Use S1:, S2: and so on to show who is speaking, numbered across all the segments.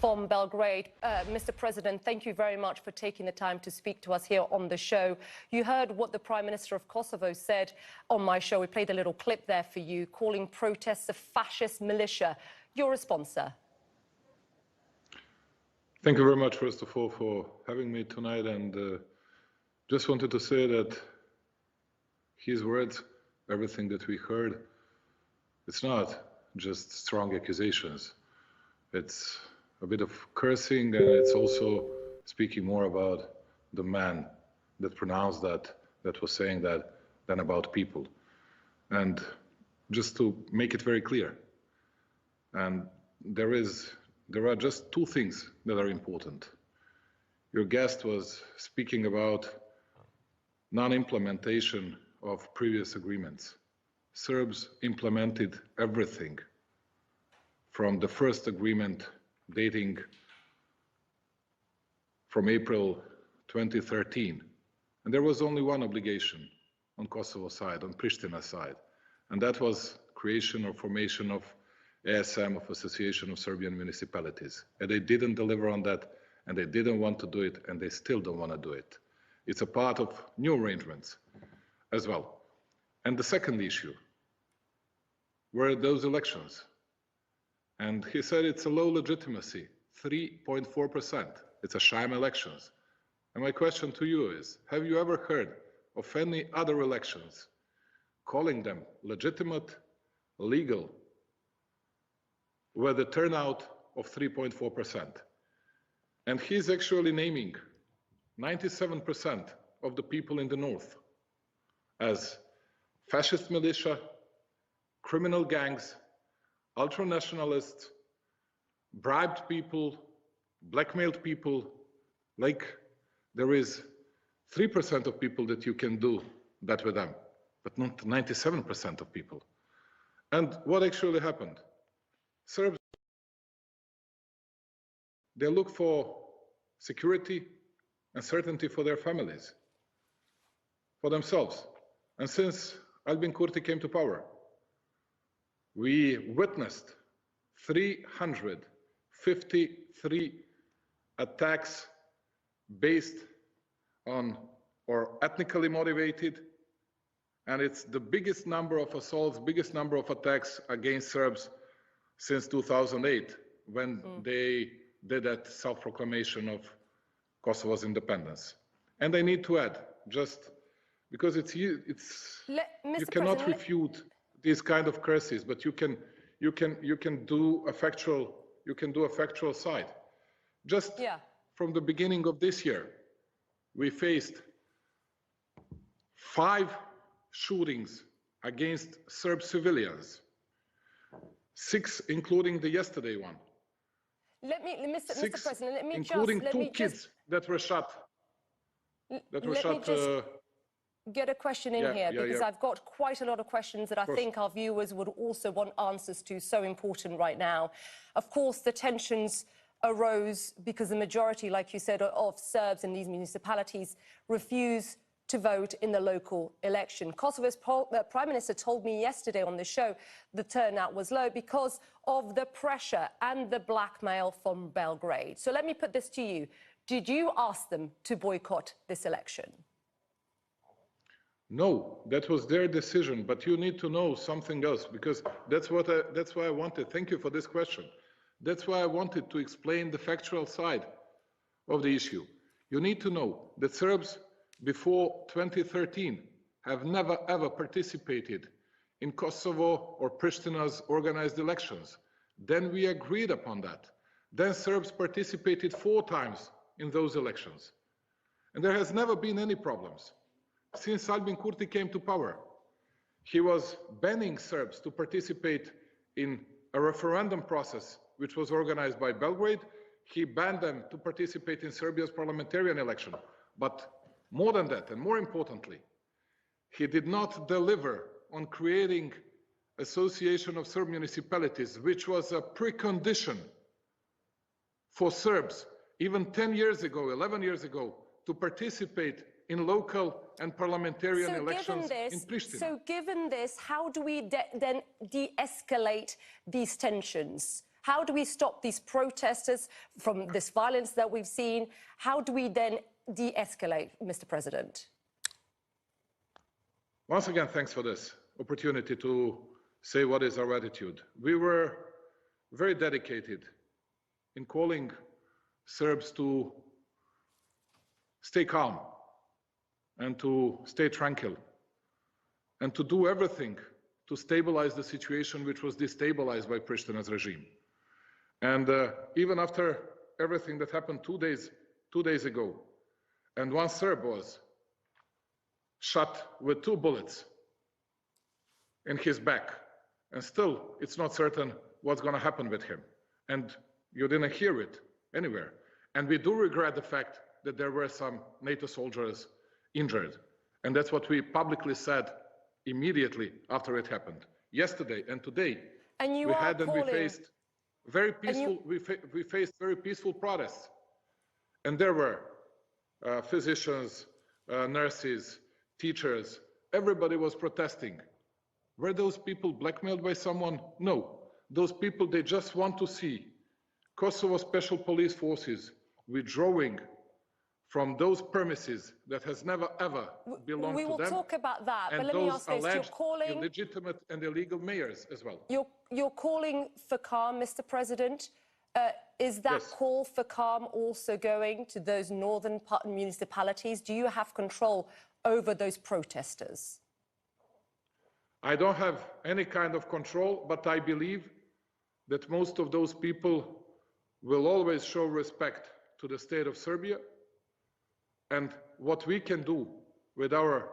S1: from Belgrade. Mr. President, thank you very much for taking the time to speak to us here on the show. You heard what the Prime Minister of Kosovo said on my show. We played a little clip there for you, calling protests a fascist militia. Your response, sir?
S2: Thank you very much, first of all, for having me tonight. And just wanted to say that his words, everything that we heard, it's not just strong accusations. It's a bit of cursing, and it's also speaking more about the man that pronounced that was saying that, than about people. And just to make it very clear, and there are just two things that are important. Your guest was speaking about non-implementation of previous agreements. Serbs implemented everything from the first agreement dating from April 2013. And there was only one obligation on Kosovo side, on Pristina side, and that was creation or formation of ASM, of Association of Serbian Municipalities. And they didn't deliver on that, and they didn't want to do it, and they still don't want to do it. It's a part of new arrangements as well. And the second issue were those elections. And he said it's a low legitimacy, 3.4%. It's a sham elections. And my question to you is, have you ever heard of any other elections calling them legitimate, legal, with a turnout of 3.4%? And he's actually naming 97% of the people in the north as fascist militia, criminal gangs, ultra-nationalists, bribed people, blackmailed people. Like, there is 3% of people that you can do that with them, but not 97% of people. And what actually happened? Serbs, they look for security and certainty for their families, for themselves. And since Albin Kurti came to power, we witnessed 353 attacks based on or ethnically motivated, and it's the biggest number of assaults, biggest number of attacks against Serbs since 2008, when they did that self-proclamation of Kosovo's independence. And I need to add, just because you cannot refute these kind of curses, but you can do a factual side. Just from the beginning of this year, we faced 5 shootings against Serb civilians, 6 including the yesterday one.
S1: Mr. President, let me
S2: including 2 kids that were shot.
S1: Get a question in here, because I've got quite a lot of questions that I think our viewers would also want answers to, so important right now. Of course, the tensions arose because the majority, like you said, of Serbs in these municipalities refuse to vote in the local election. Kosovo's Prime Minister told me yesterday on the show the turnout was low because of the pressure and the blackmail from Belgrade. So let me put this to you. Did you ask them to boycott this election?
S2: No, that was their decision, but you need to know something else, because that's why I wanted, thank you for this question. That's why I wanted to explain the factual side of the issue. You need to know that Serbs before 2013 have never ever participated in Kosovo or Pristina's organized elections. Then we agreed upon that. Then Serbs participated 4 times in those elections. And there has never been any problems. Since Albin Kurti came to power, he was banning Serbs to participate in a referendum process which was organized by Belgrade. He banned them to participate in Serbia's parliamentarian election. But more than that, and more importantly, he did not deliver on creating Association of Serb Municipalities, which was a precondition for Serbs, even 10 years ago, 11 years ago, to participate in local and parliamentarian elections in Pristina.
S1: So given this, how do we then de-escalate these tensions? How do we stop these protesters from this violence that we've seen? How do we then de-escalate, Mr. President?
S2: Once again, thanks for this opportunity to say what is our attitude. We were very dedicated in calling Serbs to stay calm and to stay tranquil and to do everything to stabilize the situation which was destabilized by Prishtina's regime. And even after everything that happened 2 days ago, and one Serb was shot with 2 bullets in his back, and still it's not certain what's going to happen with him. And you didn't hear it anywhere. And we do regret the fact that there were some NATO soldiers injured. And that's what we publicly said immediately after it happened. Yesterday and today, we faced very peaceful, we faced very peaceful protests. And there were physicians, nurses, teachers, everybody was protesting. Were those people blackmailed by someone? No. Those people, they just want to see Kosovo Special Police Forces withdrawing from those premises that has never ever belonged to them.
S1: We will talk about that, but let me ask this. You're calling
S2: illegitimate and illegal mayors as well.
S1: You're calling for calm, Mr. President. Is that call for calm also going to those northern municipalities? Do you have control over those protesters?
S2: I don't have any kind of control, but I believe that most of those people will always show respect to the state of Serbia. And what we can do with our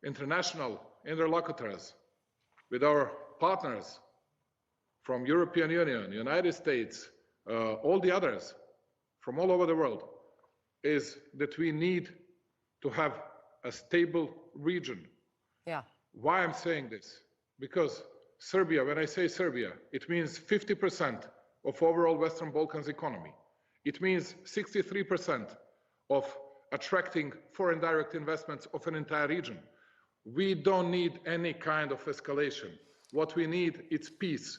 S2: international interlocutors, with our partners from European Union, United States, all the others from all over the world, is that we need to have a stable region.
S1: Yeah.
S2: Why I'm saying this? Because Serbia, when I say Serbia, it means 50% of overall Western Balkans economy. It means 63% of attracting foreign direct investments of an entire region. We don't need any kind of escalation. What we need is peace.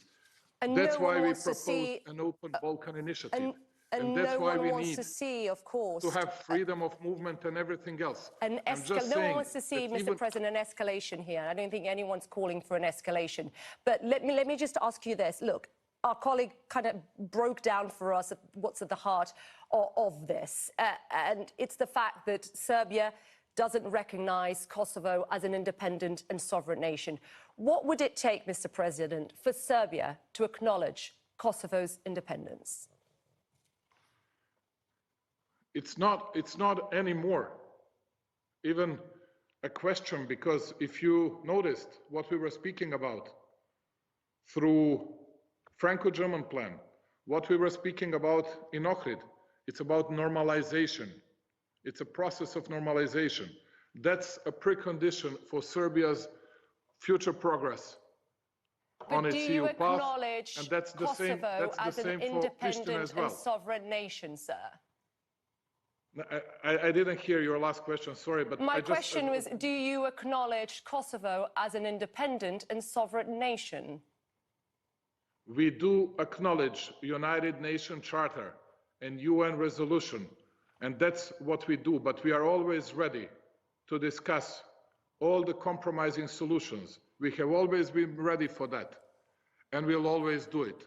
S1: And
S2: that's why we propose an open Balkan initiative. And that's why we need
S1: to see, of course,
S2: to have freedom of movement and everything else.
S1: No one wants to see, Mr. President, an escalation here. I don't think anyone's calling for an escalation. But let me just ask you this. Look, our colleague kind of broke down for us what's at the heart of this. And it's the fact that Serbia doesn't recognize Kosovo as an independent and sovereign nation. What would it take, Mr. President, for Serbia to acknowledge Kosovo's independence?
S2: It's not anymore even a question, because if you noticed what we were speaking about through Franco-German plan, what we were speaking about in Ohrid, it's about normalization. It's a process of normalization. That's a precondition for Serbia's future progress on its EU path. And that's the same. That's the same for Pristina as well.
S1: And sovereign nation, sir.
S2: I didn't hear your last question, sorry, but
S1: my question was, do you acknowledge Kosovo as an independent and sovereign nation?
S2: We do acknowledge United Nations Charter and UN resolution, and that's what we do, but we are always ready to discuss all the compromising solutions. We have always been ready for that, and we'll always do it.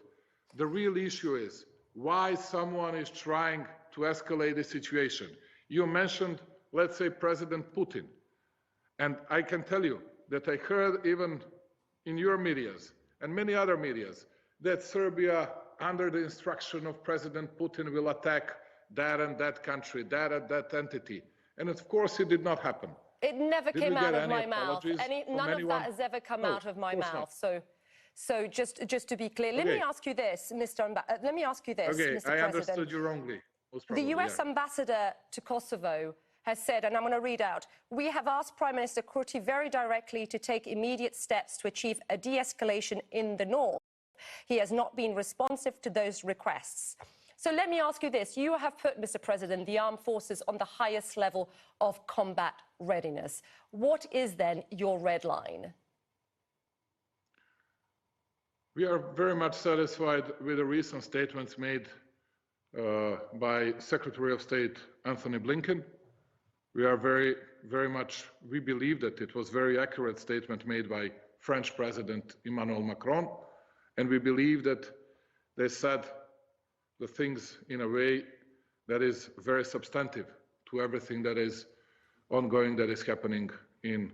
S2: The real issue is why someone is trying to escalate the situation. You mentioned, let's say, President Putin. And I can tell you that I heard even in your medias and many other medias that Serbia, under the instruction of President Putin, will attack that and that country, that and that entity. And of course, it did not happen.
S1: It never came out of my mouth. None of that has ever come out of my mouth. So just to be clear, let me ask you this, Mr. President.
S2: I understood you wrongly.
S1: The US ambassador to Kosovo has said, and I'm going to read out, we have asked Prime Minister Kurti very directly to take immediate steps to achieve a de-escalation in the north. He has not been responsive to those requests. So let me ask you this. You have put, Mr. President, the armed forces on the highest level of combat readiness. What is then your red line?
S2: We are very much satisfied with the recent statements made by Secretary of State Anthony Blinken. We are we believe that it was a very accurate statement made by French President Emmanuel Macron, and we believe that they said the things in a way that is very substantive to everything that is ongoing, that is happening in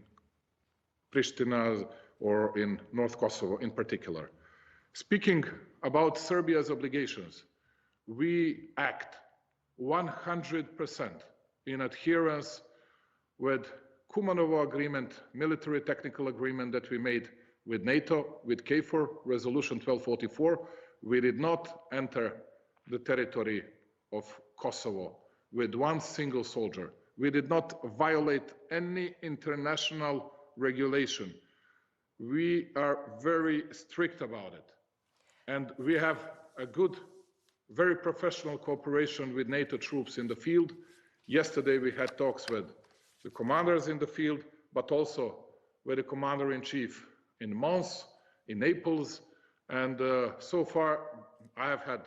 S2: Pristina or in North Kosovo in particular. Speaking about Serbia's obligations, we act 100% in adherence with Kumanovo agreement, military technical agreement that we made with NATO, with KFOR, Resolution 1244. We did not enter the territory of Kosovo with one single soldier. We did not violate any international regulation. We are very strict about it. And we have a good, very professional cooperation with NATO troops in the field. Yesterday we had talks with the commanders in the field, but also with the commander-in-chief in Mons, in Naples. And so far I have had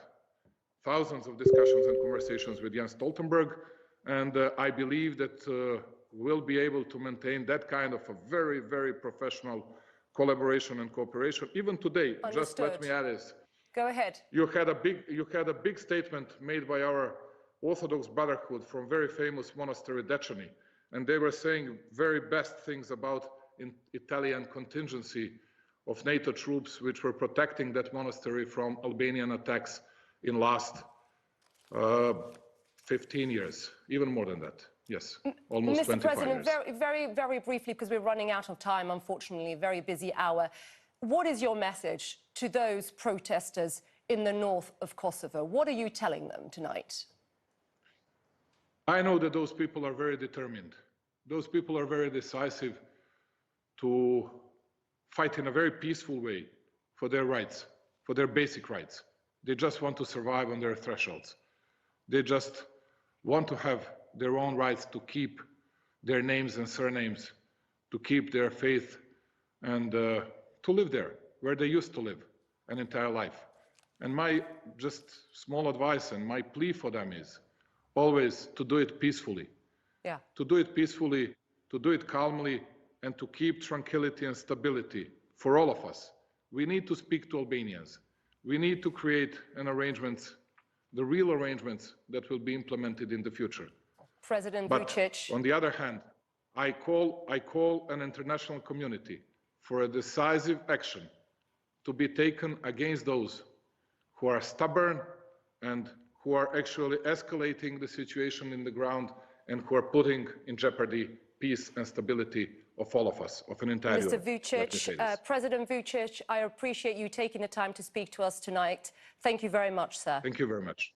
S2: thousands of discussions and conversations with Jens Stoltenberg, and I believe that we'll be able to maintain that kind of a very, very professional collaboration and cooperation. Even today,
S1: Understood.
S2: Just let me add this.
S1: Go ahead.
S2: You had a big statement made by our Orthodox Brotherhood from very famous monastery Decani, and they were saying very best things about Italian contingency of NATO troops which were protecting that monastery from Albanian attacks in last 15 years, even more than that. Yes, almost
S1: Mr.
S2: 25
S1: President,
S2: years.
S1: very briefly, because we're running out of time, unfortunately, a very busy hour. What is your message to those protesters in the north of Kosovo? What are you telling them tonight?
S2: I know that those people are very determined. Those people are very decisive to fight in a very peaceful way for their rights, for their basic rights. They just want to survive on their thresholds. They just want to have their own rights to keep their names and surnames, to keep their faith, and to live there, where they used to live an entire life. And my just small advice and my plea for them is always to do it peacefully.
S1: Yeah.
S2: To do it peacefully, to do it calmly, and to keep tranquility and stability for all of us. We need to speak to Albanians. We need to create an arrangement, the real arrangements that will be implemented in the future.
S1: President
S2: But
S1: Vучić.
S2: on the other hand, I call an international community for a decisive action to be taken against those who are stubborn and who are actually escalating the situation in the ground and who are putting in jeopardy peace and stability of all of us, of an entire
S1: Mr.
S2: Europe.
S1: Vучić, President Vучić, I appreciate you taking the time to speak to us tonight. Thank you very much, sir.
S2: Thank you very much.